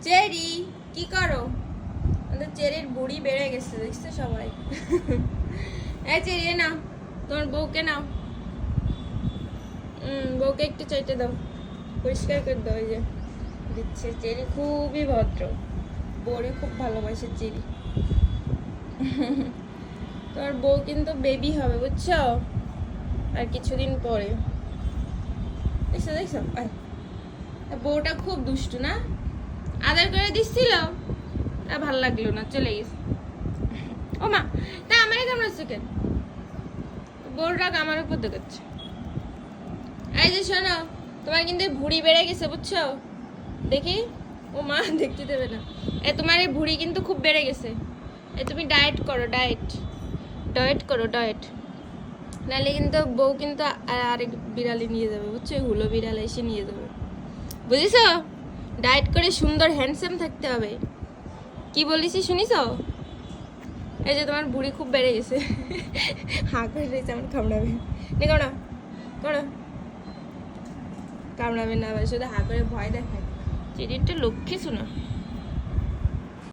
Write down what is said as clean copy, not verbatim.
Cherry কি করো? আমাদের চেরির বুড়ি বেড়ে গেছে, দেখছো সবাই। এই চেরি নাও, তোমার বউকে নাও। বউকে একটু চাইতে দাও, পরিষ্কার করে দাও। এই যে দিচ্ছে, চেরি খুবই ভদ্র, বউরে খুব ভালোবাসে চেরি। তোমার বউ কিন্তু বেবি হবে, বুঝছো, আর কিছুদিন পরে। দেখছো দেখছো, বউটা খুব দুষ্টু না? আদর করে দিচ্ছিল, তা ভাল লাগলো না, চলে গেছে। ও মা, তা আমারই কামড়াচ্ছে কেন? বউটা আমার উপর দেখাচ্ছে। এই যে শোনো, তোমার কিন্তু ভুঁড়ি বেড়ে গেছে, বুঝছো? দেখি। ও মা, দেখতে দেবে না। তোমার এই ভুঁড়ি কিন্তু খুব বেড়ে গেছে। তুমি ডায়েট করো, ডায়েট করো, ডায়েট। নাহলে কিন্তু বউ কিন্তু আরেক বিড়ালে নিয়ে যাবে, বুঝছো? হুলো বিড়াল এসে নিয়ে যাবে, বুঝেছো? ডায়েট করে সুন্দর হ্যান্ডসাম থাকতে হবে। কি বলিস শুনিস? এই যে তোমার বুড়ি খুব বেড়ে গেছে। হাঁ করে রয়েছে, আমার কামড়াবে নে, কামড়া কামড়া। কামড়াবে না, শুধু হাঁ করে ভয় দেখায়। চিড়িটা লক্ষ্মী শোনা।